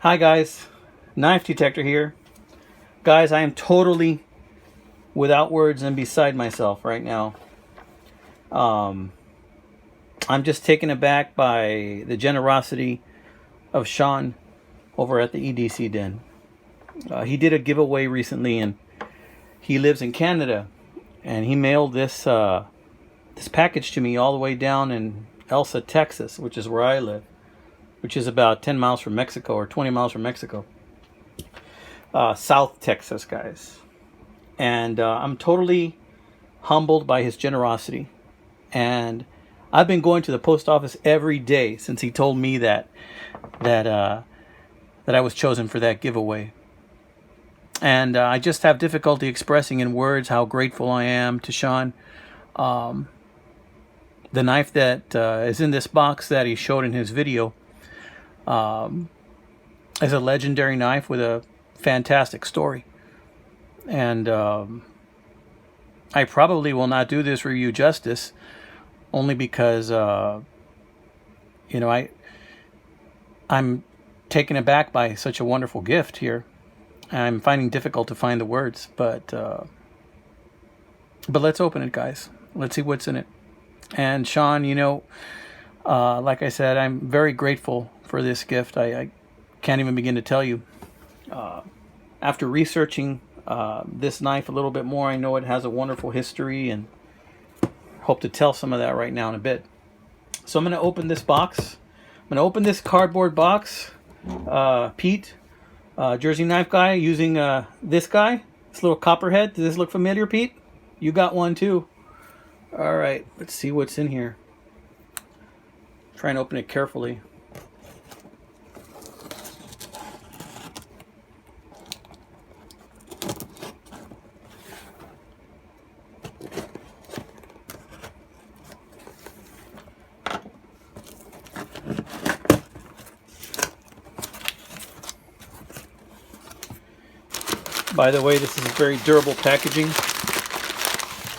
Hi guys, Knife Detector here. Guys, I am totally without words and beside myself right now. I'm just taken aback by the generosity of Sean over at the EDC Den. He did a giveaway recently, and he lives in Canada, and he mailed this this package to me all the way down in Elsa, Texas, which is where I live, which is about 10 miles from Mexico or 20 miles from Mexico. South Texas, guys. And I'm totally humbled by his generosity. And I've been going to the post office every day since he told me that I was chosen for that giveaway. And I just have difficulty expressing in words how grateful I am to Sean. The knife that is in this box that he showed in his video is a legendary knife with a fantastic story. And I probably will not do this review justice, only because I'm taken aback by such a wonderful gift here. I'm finding difficult to find the words, but let's open it, guys. Let's see what's in it. And Sean, like I said, I'm very grateful for this gift. I can't even begin to tell you. After researching this knife a little bit more, I know it has a wonderful history, and hope to tell some of that right now in a bit. So I'm going to open this box. I'm going to open this cardboard box. Pete, Jersey Knife Guy, using this guy, this little copperhead. Does this look familiar, Pete? You got one too. All right, let's see what's in here. Try and open it carefully. By the way, this is very durable packaging.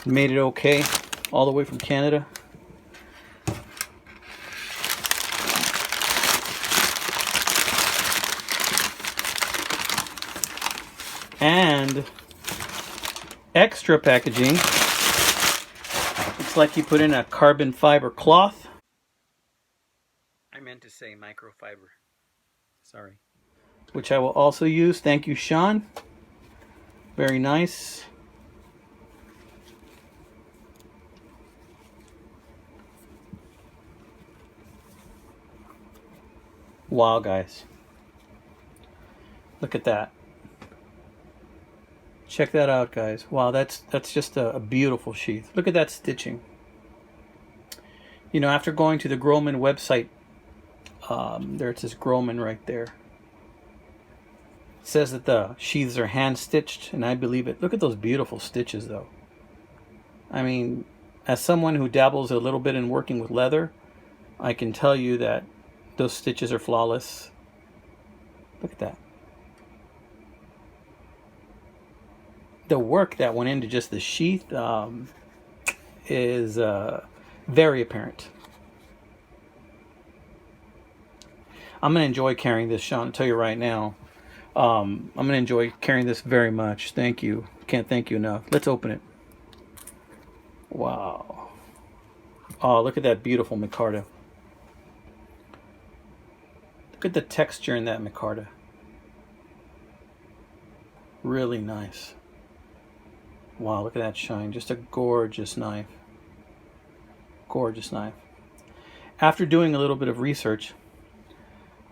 Made it okay, all the way from Canada. And extra packaging. Looks like you put in a carbon fiber cloth. I meant to say microfiber. Sorry. Which I will also use. Thank you, Sean. Very nice. Wow, guys. Look at that. Check that out, guys. Wow, that's just a beautiful sheath. Look at that stitching. After going to the Groman website, there it says Groman right there. It says that the sheaths are hand stitched, and I believe it. Look at those beautiful stitches, though. I mean, as someone who dabbles a little bit in working with leather, I can tell you that those stitches are flawless. Look at that. The work that went into just the sheath is very apparent. I'm going to enjoy carrying this, Sean. I'll tell you right now. I'm going to enjoy carrying this very much. Thank you. Can't thank you enough. Let's open it. Wow. Oh, look at that beautiful micarta. Look at the texture in that micarta. Really nice. Wow, look at that shine. Just a gorgeous knife. Gorgeous knife. After doing a little bit of research,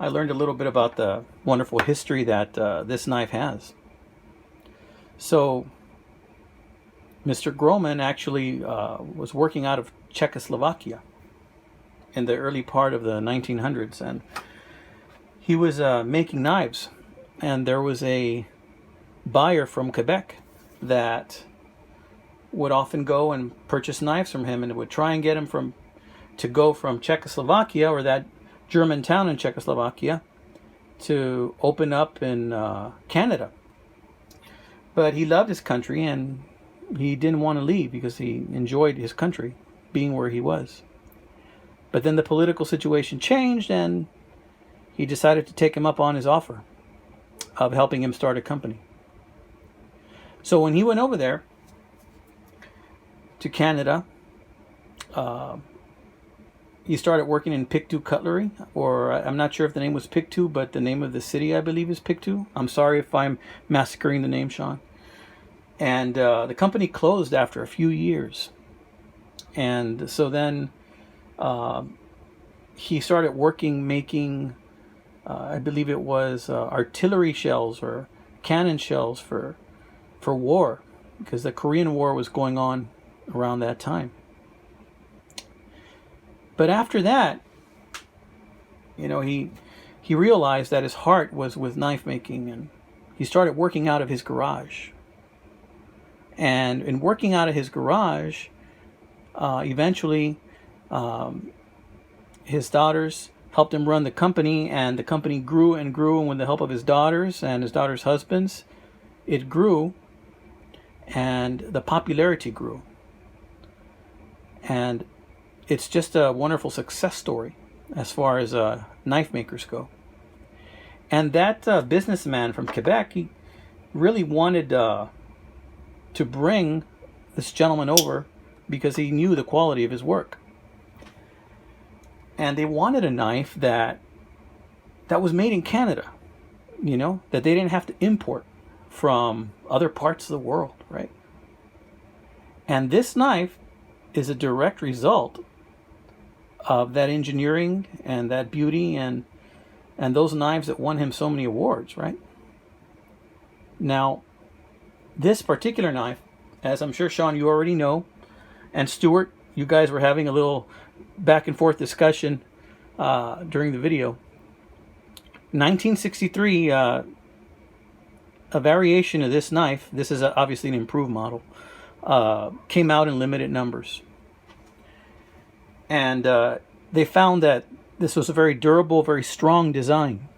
I learned a little bit about the wonderful history that this knife has. So, Mr. Groman actually was working out of Czechoslovakia in the early part of the 1900s, and he was making knives, and there was a buyer from Quebec that would often go and purchase knives from him, and would try and get him to go from Czechoslovakia, or that German town in Czechoslovakia, to open up in Canada. But he loved his country, and he didn't want to leave because he enjoyed his country, being where he was. But then the political situation changed, and he decided to take him up on his offer of helping him start a company. So when he went over there to Canada, he started working in Pictou Cutlery, or I'm not sure if the name was Pictou, but the name of the city, I believe, is Pictou. I'm sorry if I'm massacring the name, Sean. And the company closed after a few years. And so then he started working making, I believe it was artillery shells or cannon shells for war, because the Korean War was going on around that time. But after that, you know, he realized that his heart was with knife making, and he started working out of his garage. And in working out of his garage, eventually his daughters helped him run the company, and the company grew and grew, and with the help of his daughters and his daughters' husbands, it grew, and the popularity grew. And it's just a wonderful success story as far as knife makers go. And that businessman from Quebec, he really wanted to bring this gentleman over because he knew the quality of his work. And they wanted a knife that was made in Canada, you know, that they didn't have to import from other parts of the world, right? And this knife is a direct result of that engineering and that beauty and those knives that won him so many awards, right? Now, this particular knife, as I'm sure, Sean, you already know, and Stuart, you guys were having a little back and forth discussion during the video. 1963, a variation of this knife, this is obviously an improved model, came out in limited numbers. And they found that this was a very durable, very strong design.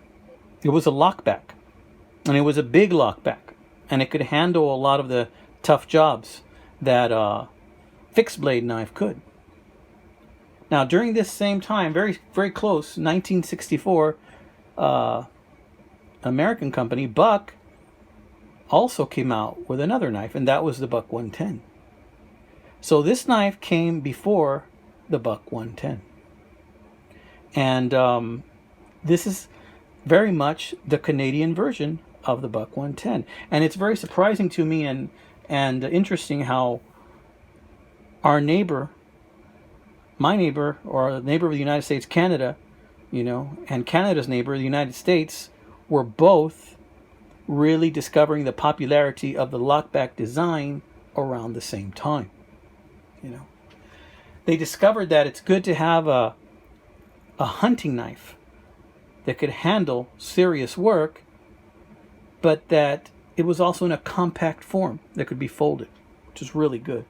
It was a lockback, and it was a big lockback, and it could handle a lot of the tough jobs that fixed blade knife could. Now, during this same time, very, very close, 1964, American company, Buck, also came out with another knife, and that was the Buck 110. So this knife came before the Buck 110. And this is very much the Canadian version of the Buck 110. And it's very surprising to me and interesting how our neighbor, my neighbor, or the neighbor of the United States, Canada, you know, and Canada's neighbor, the United States, were both really discovering the popularity of the lockback design around the same time. You know, they discovered that it's good to have a hunting knife that could handle serious work, but that it was also in a compact form that could be folded, which is really good.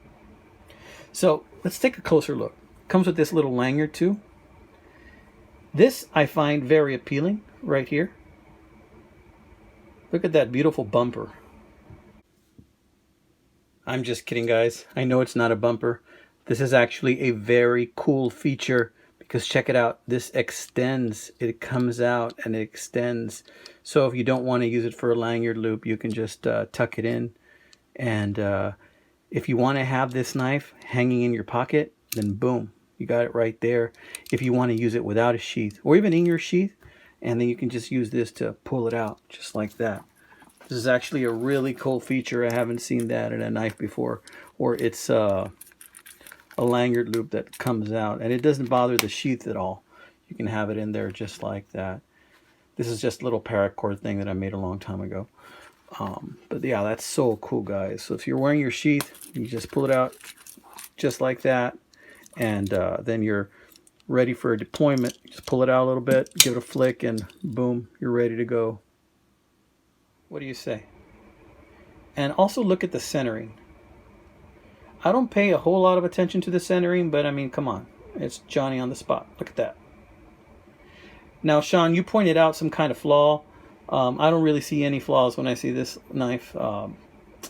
So let's take a closer look. Comes with this little lanyard too. This I find very appealing right here. Look at that beautiful bumper. I'm just kidding, guys. I know it's not a bumper. This is actually a very cool feature because check it out. This extends. It comes out and it extends. So if you don't want to use it for a lanyard loop, you can just tuck it in. And if you want to have this knife hanging in your pocket, then boom, you got it right there. If you want to use it without a sheath or even in your sheath, and then you can just use this to pull it out just like that. This is actually a really cool feature. I haven't seen that in a knife before, or it's a lanyard loop that comes out and it doesn't bother the sheath at all. You can have it in there just like that. This is just a little paracord thing that I made a long time ago. But yeah, that's so cool, guys. So if you're wearing your sheath, you just pull it out just like that, and then you're ready for a deployment. Just pull it out a little bit, give it a flick, and boom, you're ready to go. What do you say? And also look at the centering. I don't pay a whole lot of attention to the centering, but I mean, come on. It's Johnny on the spot. Look at that. Now, Sean, you pointed out some kind of flaw. I don't really see any flaws when I see this knife.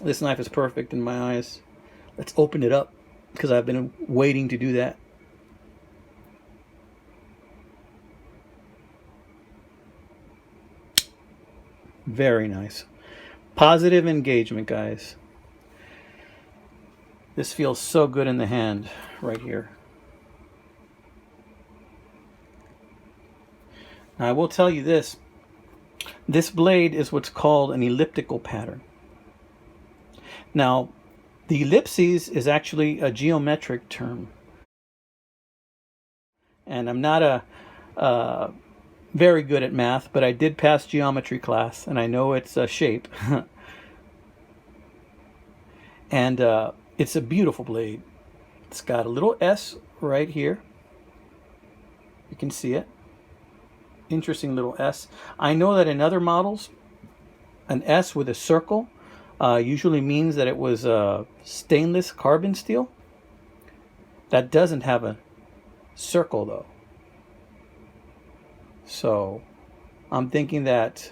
This knife is perfect in my eyes. Let's open it up because I've been waiting to do that. Very nice. Positive engagement, guys. This feels so good in the hand right here. Now, I will tell you this. This blade is what's called an elliptical pattern. Now, the ellipses is actually a geometric term. And I'm not very good at math, but I did pass geometry class, and I know it's a shape. And it's a beautiful blade. It's got a little S right here. You can see it. Interesting little S. I know that in other models, an S with a circle usually means that it was stainless carbon steel. That doesn't have a circle though. So I'm thinking that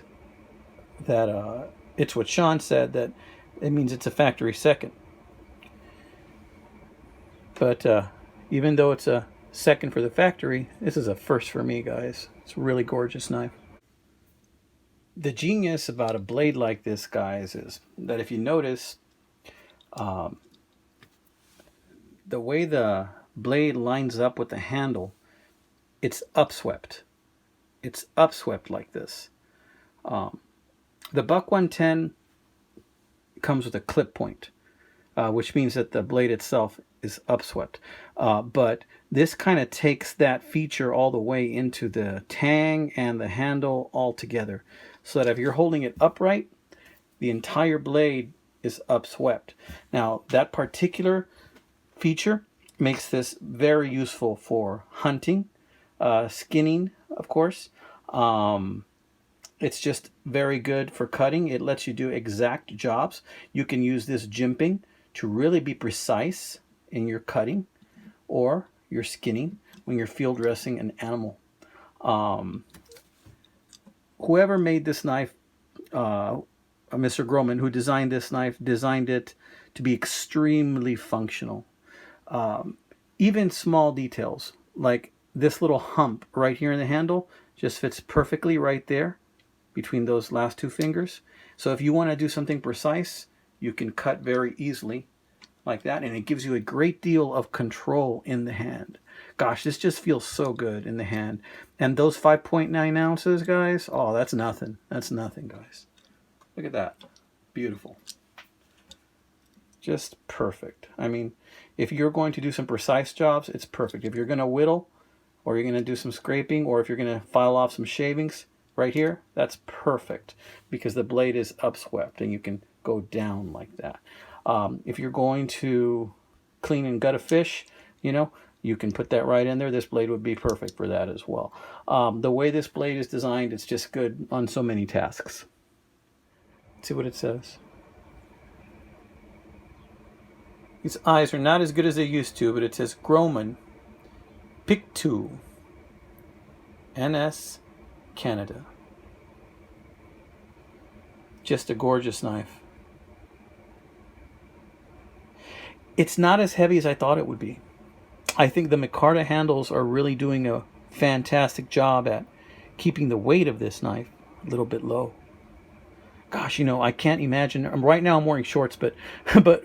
it's what Sean said, that it means it's a factory second. But even though it's a second for the factory, this is a first for me, guys. It's a really gorgeous knife. The genius about a blade like this, guys, is that if you notice, the way the blade lines up with the handle, it's upswept. It's upswept like this. The Buck 110 comes with a clip point, which means that the blade itself is upswept. But this kind of takes that feature all the way into the tang and the handle all together, so that if you're holding it upright, the entire blade is upswept. Now, that particular feature makes this very useful for hunting, skinning, of course. It's just very good for cutting. It lets you do exact jobs. You can use this jimping to really be precise in your cutting or your skinning when you're field dressing an animal. Whoever made this knife, Mr. Groman, who designed this knife, designed it to be extremely functional. Even small details, like this little hump right here in the handle, just fits perfectly right there between those last two fingers. So if you want to do something precise, you can cut very easily like that, and it gives you a great deal of control in the hand. Gosh, this just feels so good in the hand. And those 5.9 ounces, guys, oh, that's nothing. That's nothing, guys. Look at that. Beautiful. Just perfect. I mean, if you're going to do some precise jobs, it's perfect. If you're going to whittle, or you're going to do some scraping, or if you're going to file off some shavings right here, that's perfect, because the blade is upswept and you can go down like that. If you're going to clean and gut a fish, you know, you can put that right in there. This blade would be perfect for that as well. The way this blade is designed, it's just good on so many tasks. Let's see what it says. These eyes are not as good as they used to, but it says Groman Pick 2 NS Canada. Just a gorgeous knife. It's not as heavy as I thought it would be. I think the micarta handles are really doing a fantastic job at keeping the weight of this knife a little bit low. Gosh, you know, I can't imagine. Right now I'm wearing shorts, but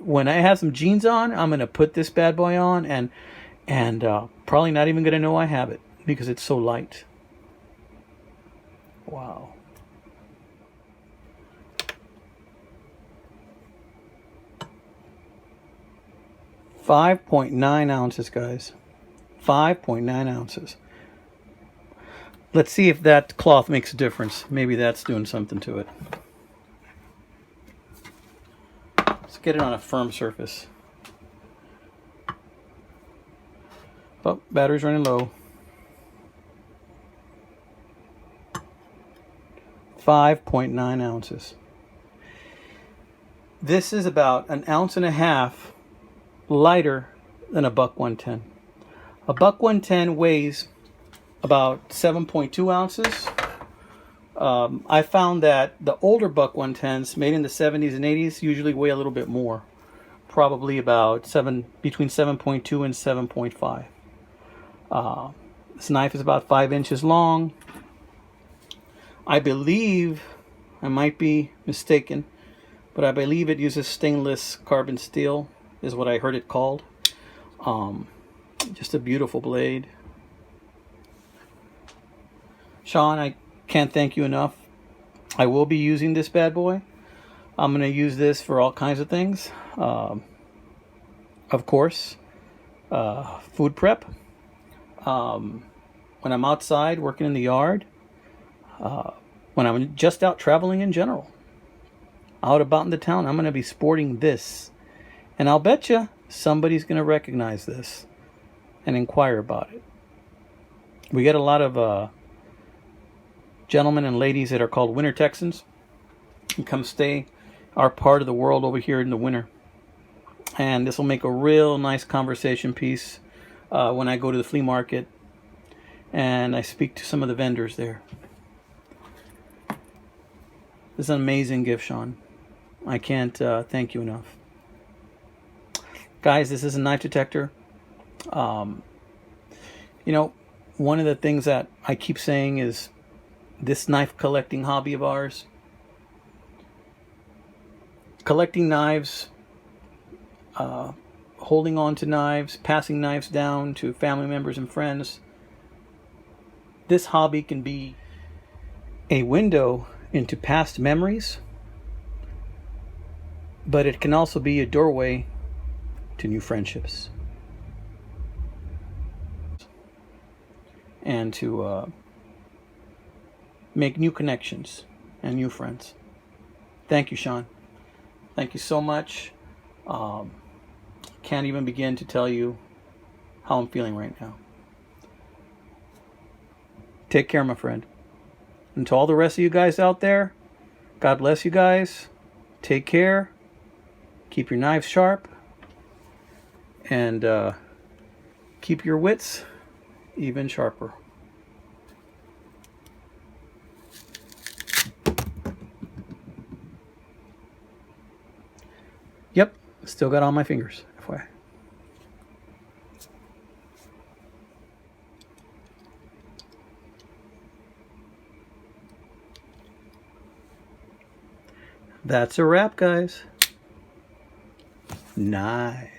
when I have some jeans on, I'm going to put this bad boy on and probably not even going to know I have it because it's so light. Wow. .9 ounces, guys. 5.9 ounces. Let's see if that cloth makes a difference. Maybe that's doing something to it. Let's get it on a firm surface. Oh, battery's running low. 5.9 ounces. This is about 1.5 ounces lighter than a Buck 110. A Buck 110 weighs about 7.2 ounces. I found that the older Buck 110s made in the 70s and 80s usually weigh a little bit more, probably about between 7.2 and 7.5. This knife is about 5 inches long. I believe I might be mistaken, but I believe it uses stainless carbon steel, is what I heard it called. Just a beautiful blade. Sean, I can't thank you enough. I will be using this bad boy. I'm going to use this for all kinds of things. Of course, food prep. When I'm outside working in the yard. When I'm just out traveling in general. Out about in the town, I'm going to be sporting this. And I'll bet you somebody's going to recognize this and inquire about it. We get a lot of gentlemen and ladies that are called winter Texans and come stay our part of the world over here in the winter. And this will make a real nice conversation piece when I go to the flea market and I speak to some of the vendors there. This is an amazing gift, Sean. I can't thank you enough. Guys, this is a knife detector. You know, one of the things that I keep saying is this knife collecting hobby of ours. Collecting knives, holding on to knives, passing knives down to family members and friends. This hobby can be a window into past memories, but it can also be a doorway to new friendships and to make new connections and new friends. Thank you, Sean. Thank you so much. Can't even begin to tell you how I'm feeling right now. Take care, my friend. And to all the rest of you guys out there, God bless you guys. Take care. Keep your knives sharp. And keep your wits even sharper. Yep, still got all my fingers, FYI. That's a wrap, guys. Nice.